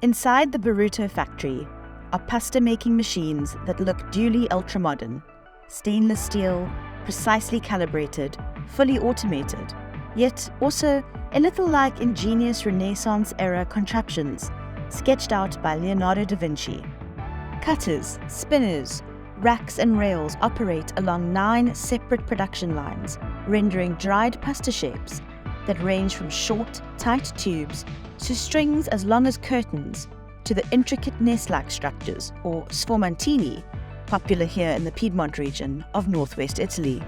Inside the Berruto factory are pasta-making machines that look duly ultra-modern, stainless steel, precisely calibrated, fully automated, yet also a little like ingenious Renaissance-era contraptions sketched out by Leonardo da Vinci. Cutters, spinners, racks and rails operate along 9 separate production lines, rendering dried pasta shapes that range from short, tight tubes to strings as long as curtains to the intricate nest-like structures, or sformantini, popular here in the Piedmont region of northwest Italy.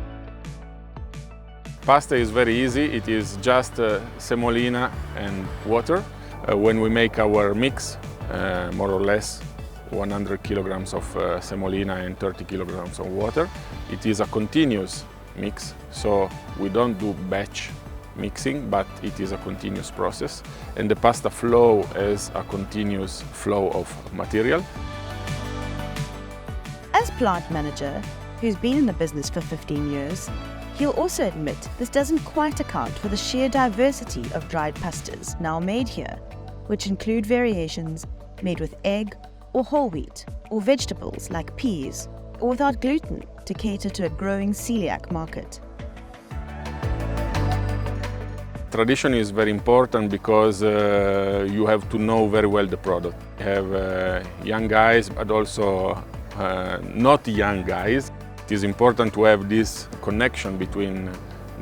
Pasta is very easy. It is just semolina and water. When we make our mix, more or less 100 kilograms of semolina and 30 kilograms of water, it is a continuous mix, so we don't do batch mixing, but it is a continuous process, and the pasta flow as a continuous flow of material. As plant manager, who's been in the business for 15 years, he'll also admit this doesn't quite account for the sheer diversity of dried pastas now made here, which include variations made with egg or whole wheat, or vegetables like peas, or without gluten to cater to a growing celiac market. Tradition is very important because you have to know very well the product. You have young guys, but also not young guys. It is important to have this connection between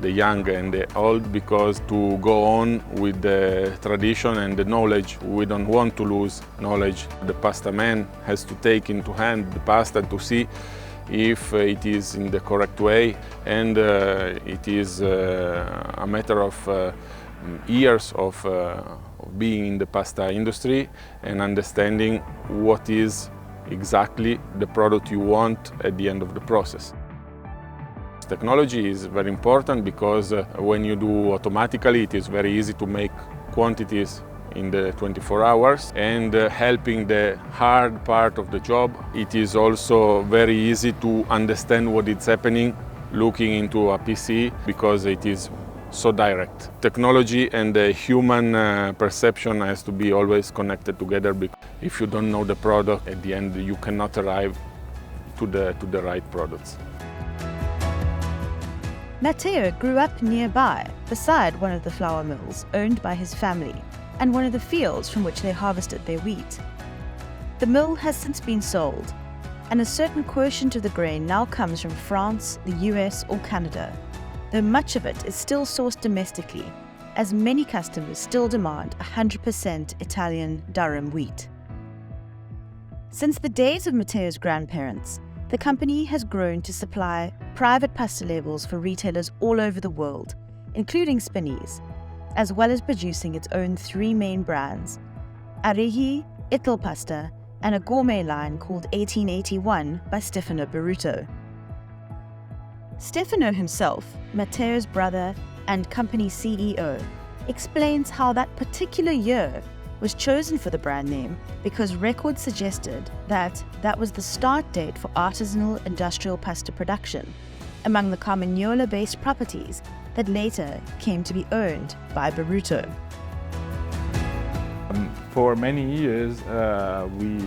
the young and the old, because to go on with the tradition and the knowledge, we don't want to lose knowledge. The pasta man has to take into hand the pasta to see if it is in the correct way, and it is a matter of years of being in the pasta industry and understanding what is exactly the product you want at the end of the process. Technology is very important because when you do automatically, it is very easy to make quantities in the 24 hours, and helping the hard part of the job. It is also very easy to understand what is happening looking into a PC, because it is so direct. Technology and the human perception has to be always connected together, because if you don't know the product, at the end you cannot arrive to the right products. Matteo grew up nearby, beside one of the flour mills owned by his family, and one of the fields from which they harvested their wheat. The mill has since been sold, and a certain quotient of the grain now comes from France, the US or Canada, though much of it is still sourced domestically, as many customers still demand 100% Italian durum wheat. Since the days of Matteo's grandparents, the company has grown to supply private pasta labels for retailers all over the world, including Spinneys, as well as producing its own 3 main brands, Arrighi, Ital Pasta, and a gourmet line called 1881 by Stefano Berruto. Stefano himself, Matteo's brother and company CEO, explains how that particular year was chosen for the brand name because records suggested that was the start date for artisanal industrial pasta production among the Carmagnola-based properties that later came to be owned by Berruto. For many years, we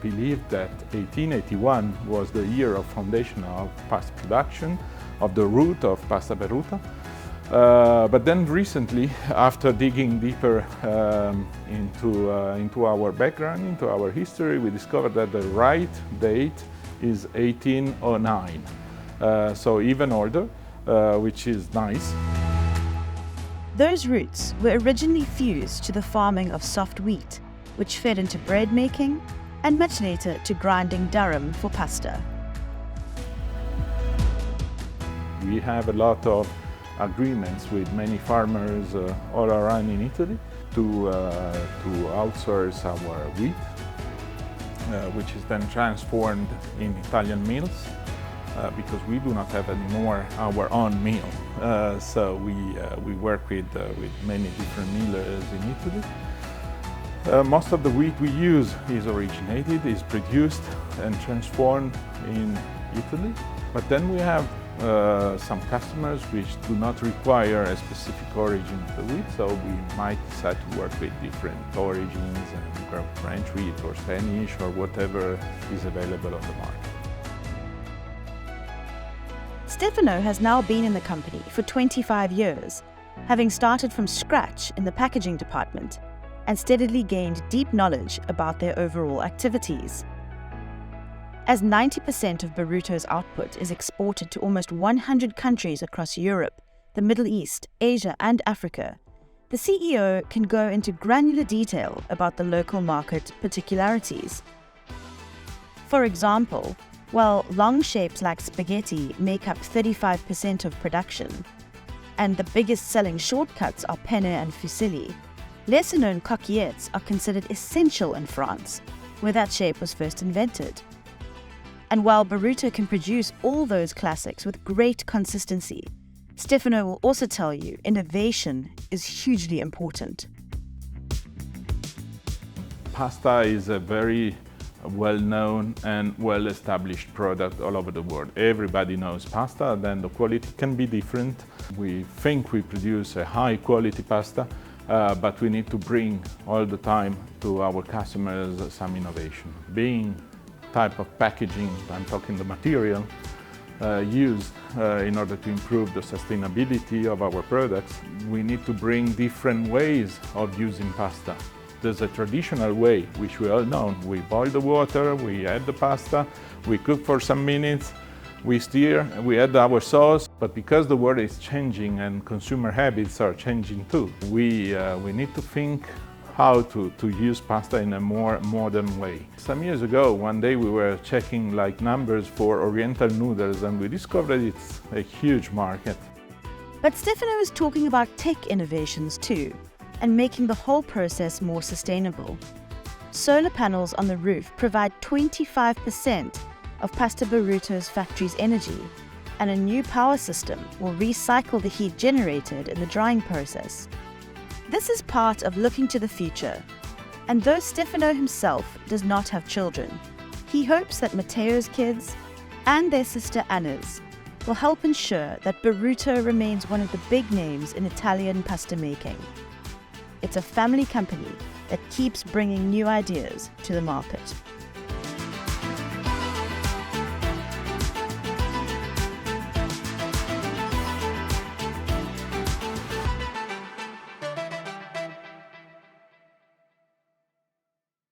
believed that 1881 was the year of foundation of pasta production, of the root of pasta Berruto. But then recently, after digging deeper into our background, into our history, we discovered that the right date is 1809. So even older, which is nice. Those roots were originally fused to the farming of soft wheat, which fed into bread making and much later to grinding durum for pasta. We have a lot of agreements with many farmers all around in Italy to outsource our wheat, which is then transformed in Italian mills, because we do not have anymore our own mill. So we work with many different millers in Italy. Most of the wheat we use is produced and transformed in Italy. But then we have some customers which do not require a specific origin of the wheat, so we might decide to work with different origins and grow French wheat or Spanish or whatever is available on the market. Stefano has now been in the company for 25 years, having started from scratch in the packaging department and steadily gained deep knowledge about their overall activities. As 90% of Berruto's output is exported to almost 100 countries across Europe, the Middle East, Asia, and Africa, the CEO can go into granular detail about the local market particularities. For example, while long shapes like spaghetti make up 35% of production, and the biggest selling shortcuts are penne and fusilli, lesser-known coquillettes are considered essential in France, where that shape was first invented. And while Berruto can produce all those classics with great consistency, Stefano will also tell you innovation is hugely important. Pasta is a very well-known and well-established product all over the world. Everybody knows pasta, then the quality can be different. We think we produce a high-quality pasta, but we need to bring all the time to our customers some innovation. Being type of packaging, I'm talking the material, used in order to improve the sustainability of our products, we need to bring different ways of using pasta. There's a traditional way, which we all know. We boil the water, we add the pasta, we cook for some minutes, we stir, we add our sauce. But because the world is changing and consumer habits are changing too, we need to think how to use pasta in a more modern way. Some years ago, one day we were checking numbers for Oriental noodles and we discovered it's a huge market. But Stefano is talking about tech innovations too, and making the whole process more sustainable. Solar panels on the roof provide 25% of Pasta Berruto's factory's energy, and a new power system will recycle the heat generated in the drying process. This is part of looking to the future, and though Stefano himself does not have children, he hopes that Matteo's kids and their sister Anna's will help ensure that Berruto remains one of the big names in Italian pasta making. It's a family company that keeps bringing new ideas to the market.